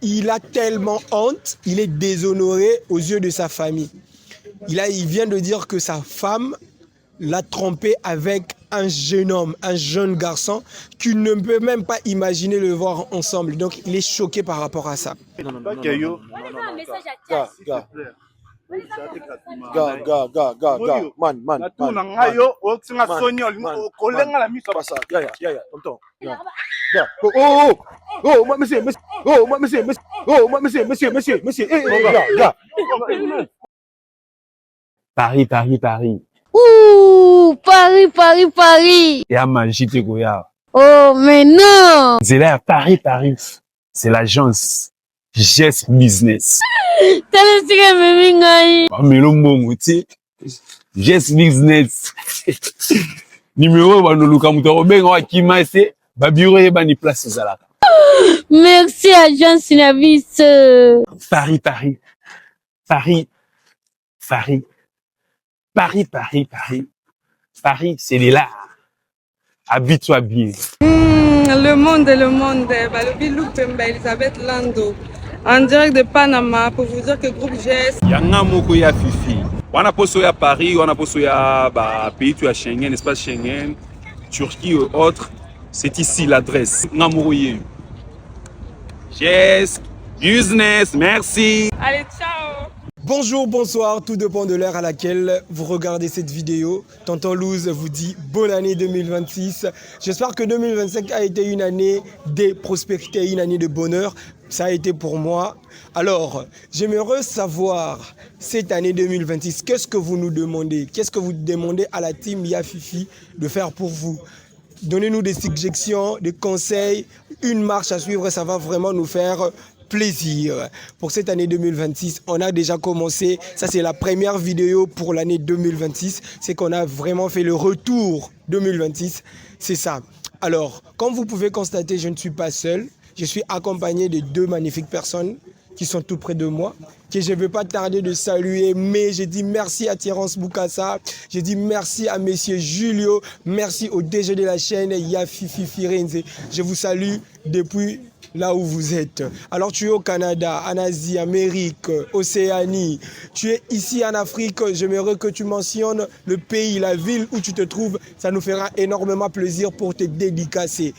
il a tellement honte, il est déshonoré aux yeux de sa famille. Il vient de dire que sa femme l'a trompé avec un jeune homme, un jeune garçon, qu'il ne peut même pas imaginer le voir ensemble. Donc, il est choqué par rapport à ça. Paris, Paris, Paris. Ouh, Paris, Paris, Paris. Et à manger, tu goya. Oh, mais non. C'est là, Paris, Paris. C'est l'agence Gest Business. T'as laissé me mingai. Mais le mot, tu sais, Gest Business. Numéro, bah, nous, Luka Moutaro, ben, on va qui m'a essayé, bah, bureau, et bah, ni place, c'est là. Merci, agence Synavis. Paris, Paris. Paris, Paris. Paris, Paris, Paris. Paris, c'est là. Habite-toi bien. Le monde. Balobi Lupemba, Elisabeth Lando. En direct de Panama pour vous dire que groupe GS. Yanga moko ya Fifi. Wana poso ya Paris, wana poso ya pays tu as Schengen, espace Schengen, Turquie et autres. C'est ici l'adresse. Ngamoro yeyu. GS Business, merci. Allez, ciao. Bonjour, bonsoir, tout dépend de l'heure à laquelle vous regardez cette vidéo. Tonton Louz vous dit bonne année 2026. J'espère que 2025 a été une année de prospérité, une année de bonheur. Ça a été pour moi. Alors, j'aimerais savoir, cette année 2026, qu'est-ce que vous nous demandez? Qu'est-ce que vous demandez à la team Yafifi de faire pour vous? Donnez-nous des suggestions, des conseils, une marche à suivre, ça va vraiment nous faire plaisir. Pour cette année 2026, on a déjà commencé. Ça, c'est la première vidéo pour l'année 2026. C'est qu'on a vraiment fait le retour 2026. C'est ça. Alors, comme vous pouvez constater, je ne suis pas seul. Je suis accompagné de deux magnifiques personnes qui sont tout près de moi, que je ne vais pas tarder de saluer, mais je dis merci à Terence Boukassa, je dis merci à Monsieur Julio, merci au DG de la chaîne Yafifi Firenze. Je vous salue depuis là où vous êtes. Alors tu es au Canada, en Asie, Amérique, Océanie, tu es ici en Afrique, j'aimerais que tu mentionnes le pays, la ville où tu te trouves, ça nous fera énormément plaisir pour te dédicacer.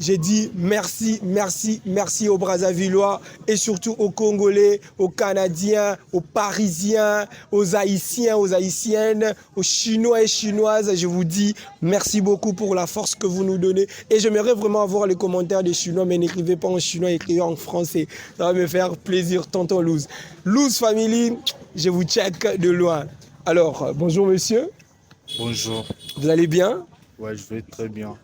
J'ai dit merci, merci, merci aux Brazzavillois et surtout aux Congolais, aux Canadiens, aux Parisiens, aux Haïtiens, aux Haïtiennes, aux Chinois et Chinoises. Je vous dis merci beaucoup pour la force que vous nous donnez. Et j'aimerais vraiment avoir les commentaires des Chinois, mais n'écrivez pas en chinois, écrivez en français. Ça va me faire plaisir, tonton Louz. Louz Family, je vous check de loin. Alors, bonjour monsieur. Bonjour. Vous allez bien? Ouais, je vais très bien.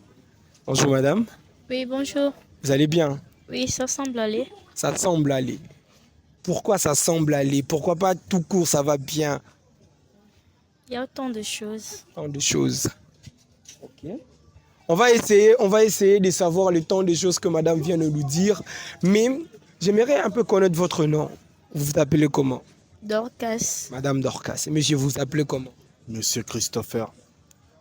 Bonjour madame. Oui, bonjour. Vous allez bien? Oui, ça semble aller. Ça semble aller. Pourquoi ça semble aller? Pourquoi pas tout court, ça va bien? Il y a autant de choses. Tant de choses. Ok. On va essayer de savoir le temps de choses que madame vient de nous dire. Mais j'aimerais un peu connaître votre nom. Vous vous appelez comment? Dorcas. Madame Dorcas. Et monsieur, vous vous appelez comment? Monsieur Christopher.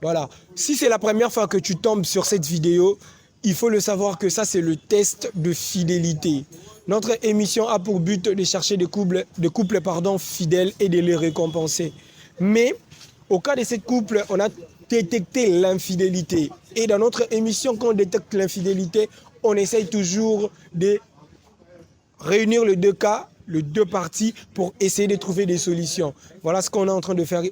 Voilà. Si c'est la première fois que tu tombes sur cette vidéo, il faut le savoir que ça, c'est le test de fidélité. Notre émission a pour but de chercher des couples fidèles et de les récompenser. Mais au cas de ces couples, on a détecté l'infidélité. Et dans notre émission, quand on détecte l'infidélité, on essaye toujours de réunir les deux cas, les deux parties, pour essayer de trouver des solutions. Voilà ce qu'on est en train de faire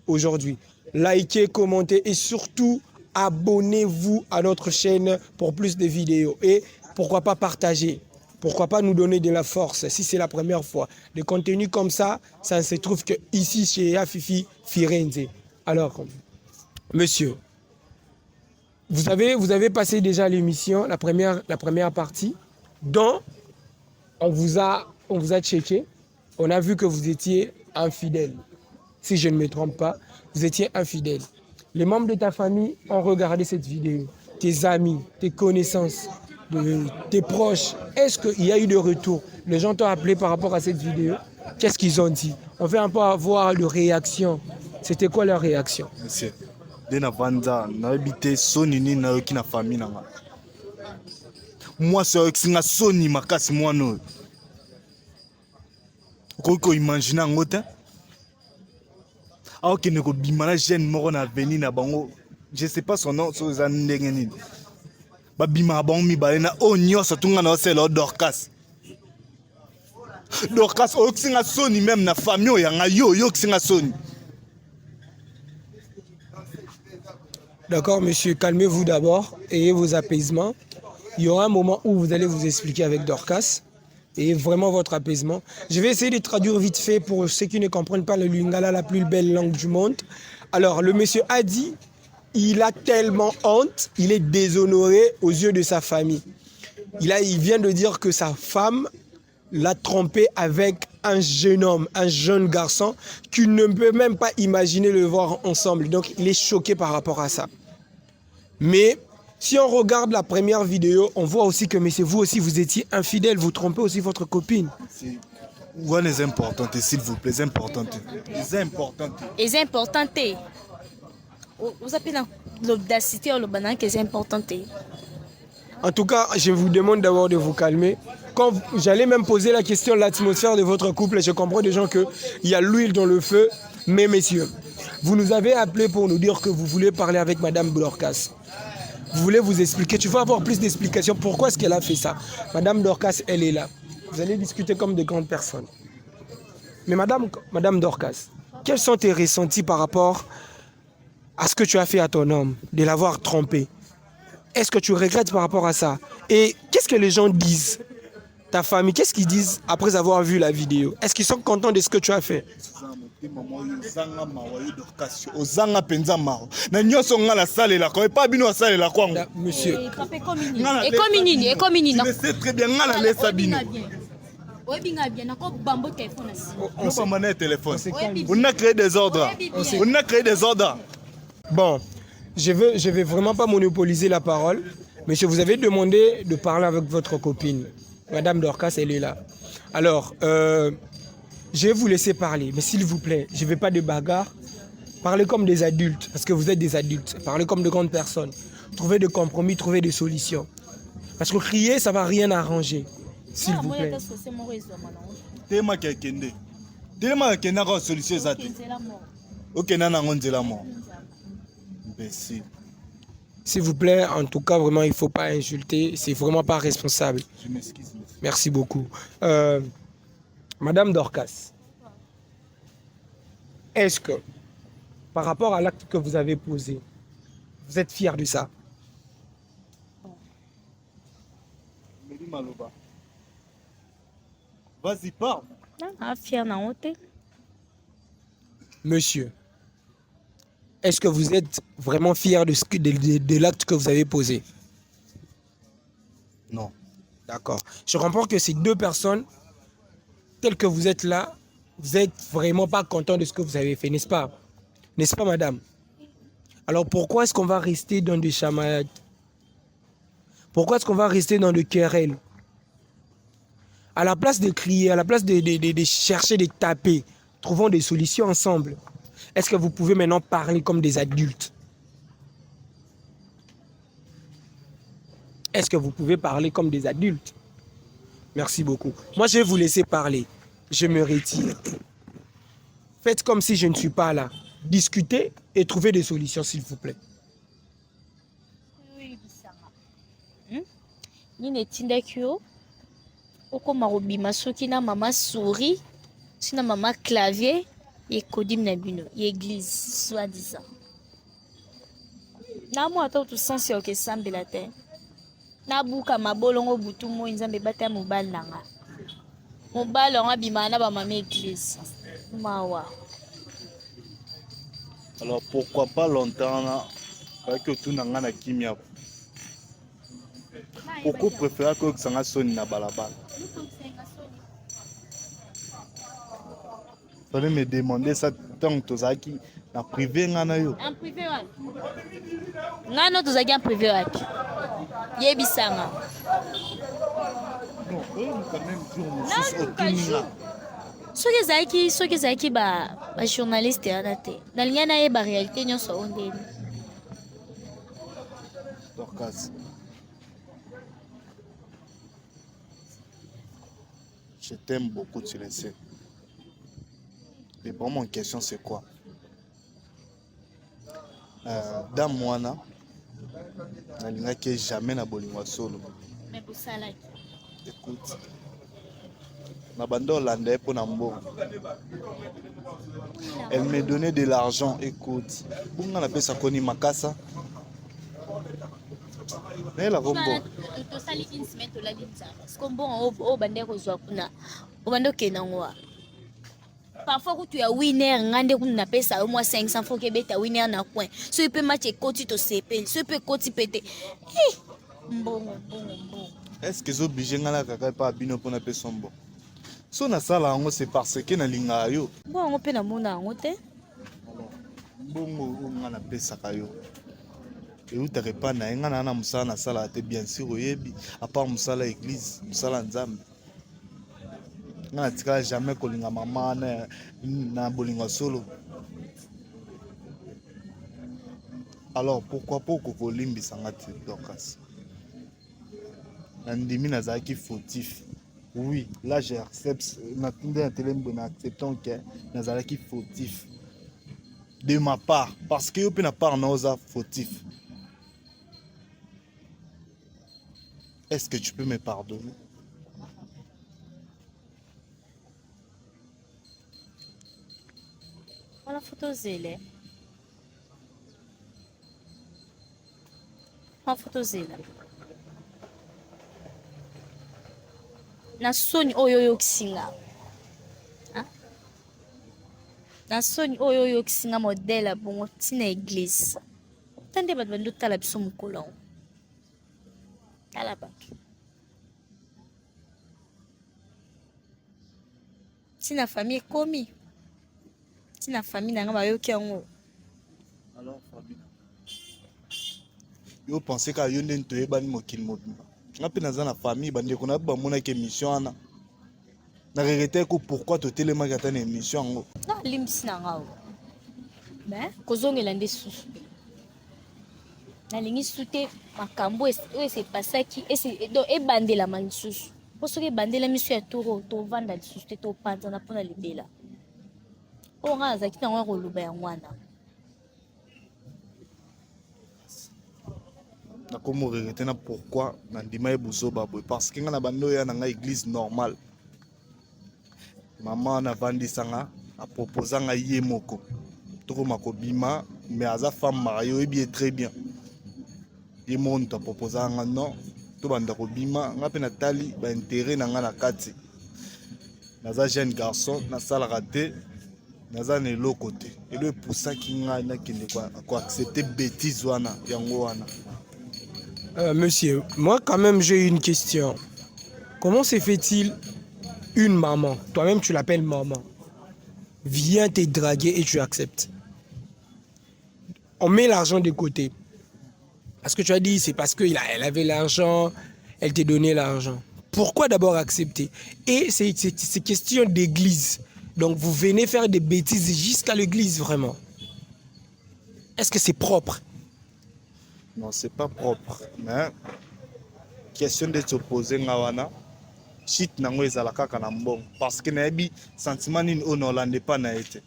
aujourd'hui. Likez, commentez et surtout, abonnez-vous à notre chaîne pour plus de vidéos. Et pourquoi pas partager? Pourquoi pas nous donner de la force si c'est la première fois? Des contenus comme ça, ça ne se trouve que ici chez Yafifi Firenze. Alors, monsieur, vous avez passé déjà l'émission, la première partie, dont on vous a checké. On a vu que vous étiez infidèle. Si je ne me trompe pas, vous étiez infidèle. Les membres de ta famille ont regardé cette vidéo. Tes amis, tes connaissances, tes proches. Est-ce qu'il y a eu de retour? Les gens t'ont appelé par rapport à cette vidéo. Qu'est-ce qu'ils ont dit? On veut un peu avoir de réaction. C'était quoi leur réaction? Monsieur, dès Vanda, n'habité Sonini na famille. Moi, c'est un Sony Makasi Moano. Okoki imagine yango te. Aokende kobima na jeune moko na avenir na bango. Je sais pas son nom, so eza ndenge nini. Babima bango mibale na o nyonso tunga na osela Dorcas. Dorcas oyokisinga soni même na famille oyanga yo oyokisinga soni. D'accord, monsieur, calmez-vous d'abord, ayez vos apaisements. Il y aura un moment où vous allez vous expliquer avec Dorcas et vraiment votre apaisement. Je vais essayer de traduire vite fait pour ceux qui ne comprennent pas le lingala, la plus belle langue du monde. Alors, le monsieur a dit, il a tellement honte, il est déshonoré aux yeux de sa famille. Il vient de dire que sa femme l'a trompé avec un jeune homme, un jeune garçon, qu'il ne peut même pas imaginer le voir ensemble. Donc, il est choqué par rapport à ça. Mais si on regarde la première vidéo, on voit aussi que, monsieur, vous aussi, vous étiez infidèle, vous trompez aussi votre copine. Ouais, les importantes, s'il vous plaît, les importantes. Les importantes. Les importantes. Vous appelez l'audacité ou le banane qui est importante. En tout cas, je vous demande d'abord de vous calmer. Quand j'allais même poser la question de l'atmosphère de votre couple, je comprends des gens qu'il y a l'huile dans le feu. Mais messieurs, vous nous avez appelé pour nous dire que vous voulez parler avec Madame Dorcas. Vous voulez vous expliquer, tu vas avoir plus d'explications. Pourquoi est-ce qu'elle a fait ça? Madame Dorcas, elle est là. Vous allez discuter comme de grandes personnes. Mais Madame Dorcas, quels sont tes ressentis par rapport à ce que tu as fait à ton homme, de l'avoir trompé? Est-ce que tu regrettes par rapport à ça? Et qu'est-ce que les gens disent? Ta famille, qu'est-ce qu'ils disent après avoir vu la vidéo? Est-ce qu'ils sont contents de ce que tu as fait? Monsieur. Je sais très bien, on a créé des ordres. On a créé des ordres. Bon, je vais vraiment pas monopoliser la parole. Monsieur, vous avez demandé de parler avec votre copine. Madame Dorcas, elle est là. Alors, je vais vous laisser parler. Mais s'il vous plaît, je ne veux pas de bagarre. Parlez comme des adultes, parce que vous êtes des adultes. Parlez comme de grandes personnes. Trouvez des compromis, trouvez des solutions. Parce que crier, ça ne va rien arranger. S'il vous plaît. S'il vous plaît, en tout cas, vraiment, il ne faut pas insulter. C'est vraiment pas responsable. Je m'excuse. Merci beaucoup. Madame Dorcas, est-ce que, par rapport à l'acte que vous avez posé, vous êtes fière de ça? Vas-y, parle. Fière na honte. Monsieur, est-ce que vous êtes vraiment fier de l'acte que vous avez posé? Non. D'accord. Je comprends que ces deux personnes, telles que vous êtes là, vous n'êtes vraiment pas content de ce que vous avez fait, n'est-ce pas? N'est-ce pas, madame? Alors pourquoi est-ce qu'on va rester dans des chamailleries? Pourquoi est-ce qu'on va rester dans le querelle? À la place de crier, à la place de chercher, de taper, trouvons des solutions ensemble. Est-ce que vous pouvez maintenant parler comme des adultes? Est-ce que vous pouvez parler comme des adultes? Merci beaucoup. Moi, je vais vous laisser parler. Je me retire. Faites comme si je ne suis pas là. Discutez et trouvez des solutions, s'il vous plaît. Nini tindaki yo okoma kobima soki na mama souris si na mama clavier yekodim na bino l'église soi-disant na mo ata tu sensi okesambela te na buka mabolongo butu mo nzambe bata mobali nanga mobali nga bima na ba mama église mawa. Alors pourquoi pas longtemps là que tout n'a pas kimia. Pourquoi préférer que ça n'a sonné na balabala? Fallait me demander ça tant que Tozaki na privé ngana yo. En privé wapi? Ngano Tozaki en privé wapi? Yebisanga. Non, quand même jour mosusu soki ezalaki ba journaliste wana te nalingi nayeba réalité nyonso oyo ndeni. Dorcas, je t'aime beaucoup, tu le sais. Et bon, mon question, c'est quoi? Dans moi, je n'ai jamais na bolingo solo. Mais pour ça, là, Écoute, na bando Hollandais pour Nambo. Elle me donnait de l'argent. Écoute, pour on appelle ça Koni Makasa. Mais la rombo. to sali instrument to la linza. Skombo o bande ko zwa kuna. O bando kenangwa. Parfois quand tu as winner ngande kuna pesa au moins 500 faut que beta winner na coin. So peut match koti to CP, so peut koti pété. Mbongo. Est-ce que vous êtes obligé de pas bino pour na pesa mbo? So na sala ngo c'est parce que na linga yo. Bon on peut na mona ngote. Bongo ngana pesa kayo. Et où t'aurais pas na ngana na musala na sala te bien sûr oyebi à part musala église, musala nzambe. Ngana tika jamais kolinga mama na bolinga solo. Alors pourquoi pas kokolimbi sangati Dorcas? Nandimi nazaki fautif. Oui, là j'accepte, acceptons que nazalaki fautif. De ma part, parce que de ma part naosa fautif. Est-ce que tu peux me pardonner? Voilà photo zele. Ma photo zele. Na soni oyo kisinga. Na soni oyo kisinga modèle bongo tina église. Tande bat bando tala biso mukolo. Tala bat. Tina famille komi. Tina famille nanga ba yoki yango. Alors Fabi. Yo pensez ka yo ndento yebani mokili mobimba. Ngapi naza na famille bande ko na ba mona ke mission ana. Na regrette ko pourquoi to telema ka ta na émission ngo. Na limsi nanga o. Mais kozongela nde susu. Na lingi sute makambo se pasaki donc ebandela manisusu. Poso ke bandela misu ya toro to vanda lisusu te to panza na pona libela. O nga azaki na ngwa koluba ya ngwana. Na komo regrette na pourquoi na ndima e buzoba boy parce que nga na bando ya na église normale. Maman na vandi sanga a proposé nga ye moko. Toko makobima mais aza femme mariée et bien très bien. Ye monte a proposé nga non to banda kobima nga pe na tali ba intérêt na nga na kati. Naza jeune garçon na sala raté. Naza ne lo côté. Et le pour ça qui nga na kende quoi accepter bêtise wana yango wana. Monsieur, moi quand même j'ai une question. Comment se fait-il une maman, toi-même tu l'appelles maman, vient te draguer et tu acceptes? On met l'argent de côté. Parce que tu as dit c'est parce qu'elle avait l'argent, elle t'a donné l'argent. Pourquoi d'abord accepter? Et c'est question d'église. Donc vous venez faire des bêtises jusqu'à l'église vraiment. Est-ce que c'est propre? Non, c'est pas propre. Mais question de s'opposer ngawana. Shit nango ezala kaka na mbongo. Parce que naebi sentiment nini on Hollande pas na été.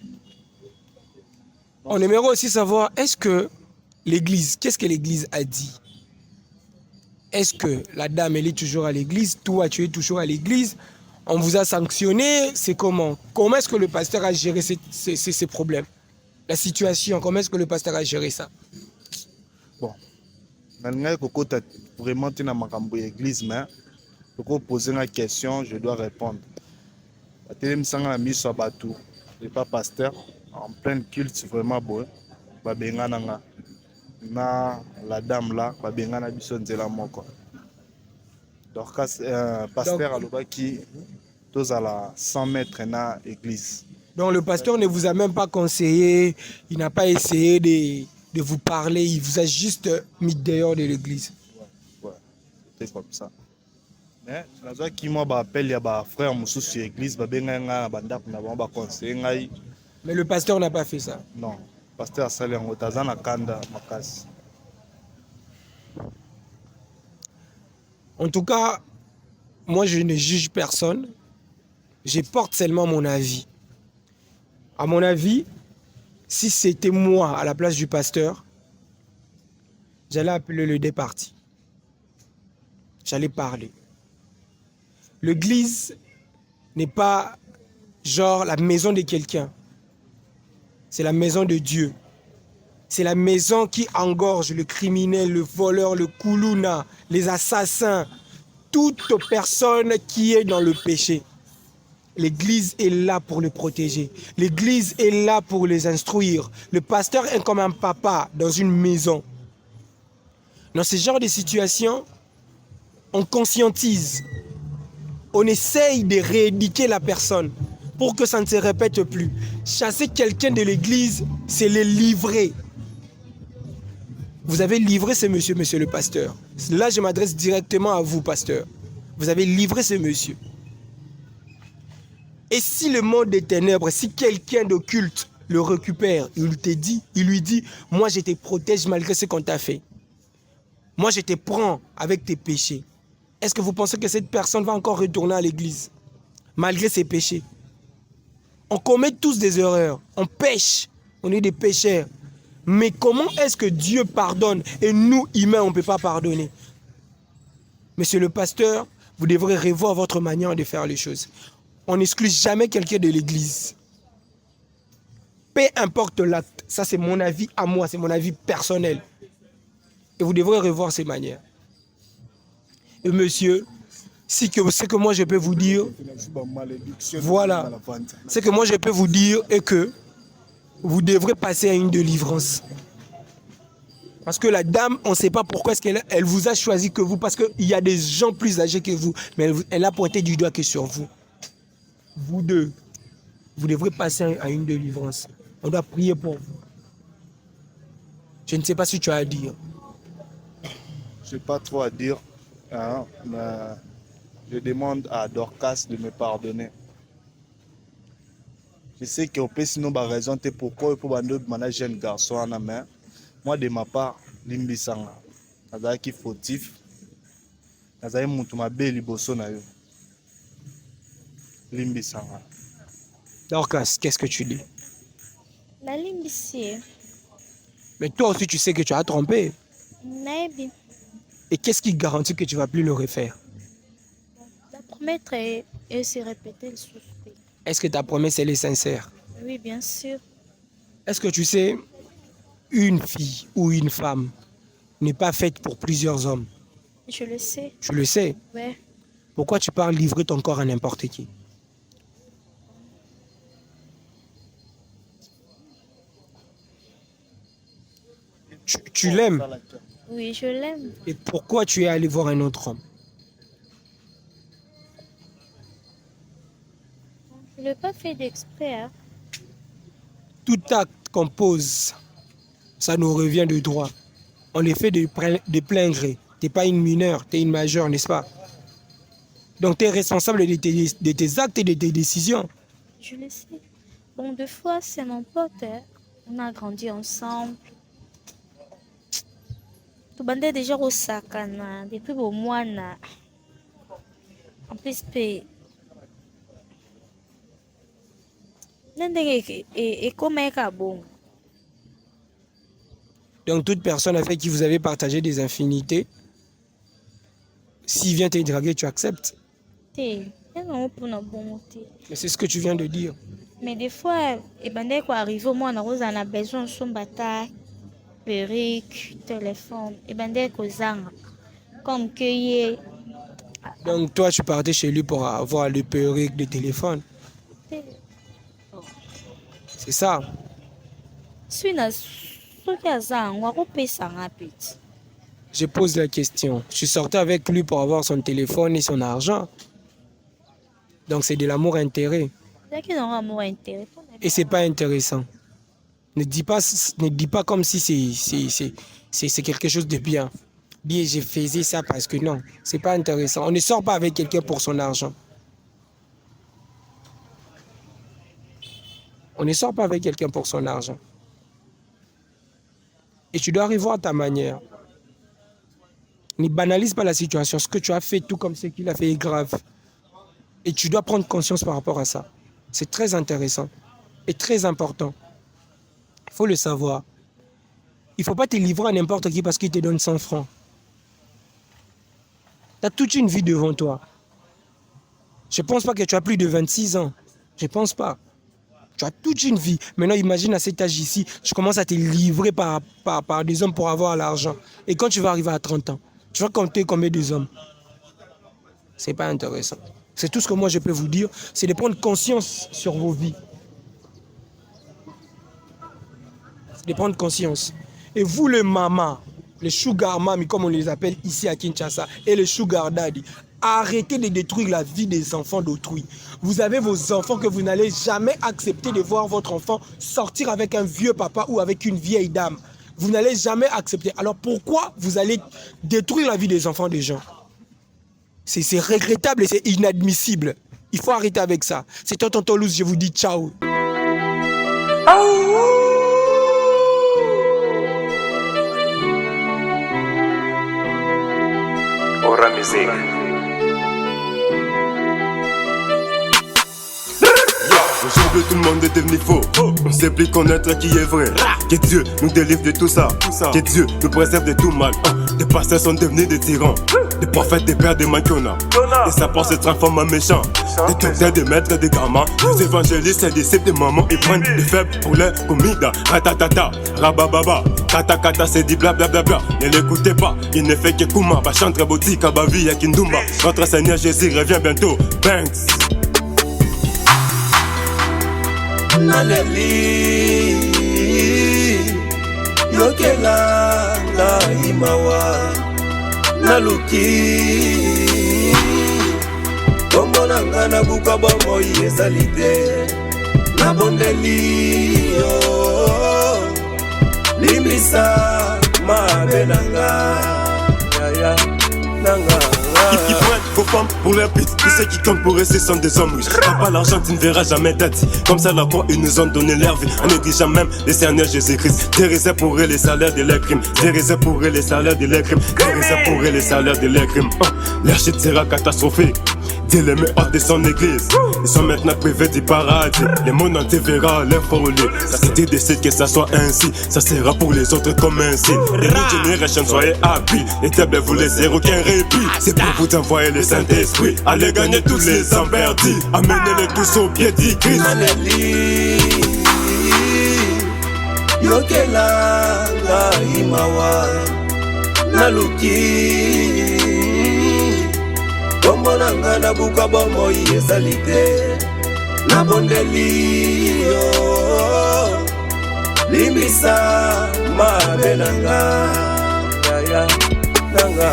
On aimerait aussi savoir, est-ce que l'église, qu'est-ce que l'église a dit? Est-ce que la dame, elle est toujours à l'église? Toi, tu es toujours à l'église? On vous a sanctionné? C'est comment? Comment est-ce que le pasteur a géré ces problèmes? La situation, comment est-ce que le pasteur a géré ça? Bon. Nalingaki kokota vraiment tina makambo ya église mais pour poser une question, je dois répondre. La télé me semble mis sur bateau. Je pas pasteur en plein culte vraiment beau. Babengana nga na la dame là, babengana biso nzela moko. Donc pasteur alobaki tous à la 100 mètres na église. Donc le pasteur ne vous a même pas conseillé, il n'a pas essayé de vous parler, il vous a juste mis dehors de l'église. Ouais, c'était comme ça. Mais naza ki moi ba appel ya ba frère mususu église ba benga nga banda kuna ba conseiller ngai. Mais le pasteur n'a pas fait ça. Non, pasteur asali yango tazana kanda makasi. En tout cas, moi je ne juge personne, je porte seulement mon avis. À mon avis, si c'était moi à la place du pasteur, j'allais appeler le départi. J'allais parler. L'église n'est pas genre la maison de quelqu'un. C'est la maison de Dieu. C'est la maison qui engorge le criminel, le voleur, le koulouna, les assassins, toute personne qui est dans le péché. L'église est là pour les protéger. L'église est là pour les instruire. Le pasteur est comme un papa dans une maison. Dans ce genre de situation, on conscientise. On essaye de rééduquer la personne pour que ça ne se répète plus. Chasser quelqu'un de l'église, c'est le livrer. Vous avez livré ce monsieur, monsieur le pasteur. Là, je m'adresse directement à vous, pasteur. Vous avez livré ce monsieur. Et si le monde des ténèbres, si quelqu'un d'occulte le récupère, il lui dit, moi je te protège malgré ce qu'on t'a fait. Moi je te prends avec tes péchés. Est-ce que vous pensez que cette personne va encore retourner à l'église malgré ses péchés? On commet tous des erreurs, on pêche, on est des pécheurs. Mais comment est-ce que Dieu pardonne et nous, humains, on ne peut pas pardonner? Monsieur le pasteur, vous devrez revoir votre manière de faire les choses. On n'exclut jamais quelqu'un de l'église. Peu importe l'acte, ça c'est mon avis à moi, c'est mon avis personnel. Et vous devrez revoir ces manières. Et monsieur, ce que moi je peux vous dire, voilà, ce que moi je peux vous dire est que vous devrez passer à une délivrance. Parce que la dame, on ne sait pas pourquoi est-ce qu'elle vous a choisi que vous, parce qu'il y a des gens plus âgés que vous, mais elle a pointé du doigt que sur vous. Vous deux, vous devrez passer à une délivrance. On doit prier pour vous. Je ne sais pas si tu as à dire. Je n'ai pas trop à dire, hein, mais je demande à Dorcas de me pardonner. Je sais qu'on peut sinon raison pourquoi pour un jeune garçon, mais moi de ma part, limbisanga. Nazali qui fautif. Nazali mutu mabe liboso na yo. Limbisanga. Dorcas, qu'est-ce que tu dis? La limbisi. Mais toi aussi, tu sais que tu as trompé. Maybe. Et qu'est-ce qui garantit que tu ne vas plus le refaire? La promettre et se répéter le souffle. Est-ce que ta promesse, elle est sincère? Oui, bien sûr. Est-ce que tu sais, une fille ou une femme n'est pas faite pour plusieurs hommes? Je le sais. Tu le sais? Ouais. Pourquoi tu parles livrer ton corps à n'importe qui? Tu l'aimes? Oui, je l'aime. Et pourquoi tu es allé voir un autre homme? Je ne l'ai pas fait d'exprès. Hein. Tout acte qu'on pose, ça nous revient de droit. On les fait de plein gré. Tu n'es pas une mineure, tu es une majeure, n'est-ce pas? Donc tu es responsable de tes actes et de tes décisions. Je le sais. Bon, deux fois, c'est mon pote. Hein. On a grandi ensemble. Tu bandais déjà au Sakana, depuis au mois. En plus, et comme un bon. Donc toute personne avec qui vous avez partagé des infinités, s'il vient te draguer, tu acceptes. Mais c'est ce que tu viens de dire. Mais des fois, et bandé quoi arrive au moins on a besoin de son bataille, perruque, téléphone, et bandé kozanga. Comme que donc toi tu partais chez lui pour avoir le perruque, de téléphone. C'est ça. Je pose la question. Je sortais avec lui pour avoir son téléphone et son argent. Donc c'est de l'amour-intérêt. Et c'est pas intéressant. Ne dis pas comme si c'est quelque chose de bien. Dis je faisais ça parce que non, c'est pas intéressant. On ne sort pas avec quelqu'un pour son argent. On ne sort pas avec quelqu'un pour son argent. Et tu dois revoir ta manière. Ne banalise pas la situation. Ce que tu as fait, tout comme ce qu'il a fait, est grave. Et tu dois prendre conscience par rapport à ça. C'est très intéressant. est très important. Il faut le savoir. Il ne faut pas te livrer à n'importe qui parce qu'il te donne 100 francs. Tu as toute une vie devant toi. Je ne pense pas que tu as plus de 26 ans. Je ne pense pas. Tu as toute une vie. Maintenant, imagine à cet âge ici, tu commences à te livrer par des hommes pour avoir l'argent. Et quand tu vas arriver à 30 ans, tu vas compter combien des hommes? Ce n'est pas intéressant. C'est tout ce que moi je peux vous dire. C'est de prendre conscience sur vos vies. C'est de prendre conscience. Et vous, les mamas, les sugar mami, comme on les appelle ici à Kinshasa, et les sugar daddy, arrêtez de détruire la vie des enfants d'autrui. Vous avez vos enfants que vous n'allez jamais accepter de voir votre enfant sortir avec un vieux papa ou avec une vieille dame. Vous n'allez jamais accepter. Alors pourquoi vous allez détruire la vie des enfants des gens? C'est regrettable et c'est inadmissible. Il faut arrêter avec ça. C'est Tonton Louz, je vous dis ciao. Aura musique. Aujourd'hui tout le monde est devenu faux. On sait plus connaître qui est vrai. Que Dieu nous délivre de tout ça. Que Dieu nous préserve de tout mal. Des pasteurs sont devenus des tyrans. Des prophètes, des pères, des maquiona. Et sa part se transforme en méchant. Des docteurs, des maîtres, des gamins. Des évangélistes, des disciples, des mamans. Ils prennent des faibles pour leur comida. Ratatata, rabababa. Kata kata, c'est dit blablabla. Ne l'écoutez pas, il ne fait que Kuma. Bachantre, Boti, Kabavi, Yakindumba. Notre Seigneur Jésus revient bientôt. Banks. Naleli yokela na imawa naluki komona ngana buka bomo yesalite na bondeli yo limisa mabenanga ya nanga. Ils prennent vos femmes pour leur pute. Tous ceux qui comptent pour eux, ce sont des hommes riches. T'as pas l'argent, tu ne verras jamais d'ati. Comme ça, la croix, ils nous ont donné leur vie. En négligeant même les Seigneurs Jésus-Christ. Dérisé pour eux les salaires de leurs crimes. Dérisé pour eux les salaires de leurs crimes. Dérisé pour eux les salaires de leurs crimes. Leur chute sera catastrophique. Dieu les met hors de son église. Ils sont maintenant privés du paradis. Le monde entier verra leur folie. Ça c'était décide que ça soit ainsi. Ça sera pour les autres comme un signe. Les new generation, soyez happy. Les tables vous laissez aucun répit. C'est pour vous envoyer le Saint-Esprit. Allez gagner tous les emmerdis. Amenez-les tous au pied du Christ. Yokela na imawa naluki komona ngana buka bomo yesalite na bondeli yo limisa mabenanga ya nanga.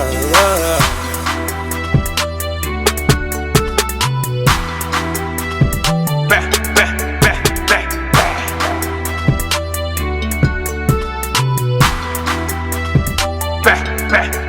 Back.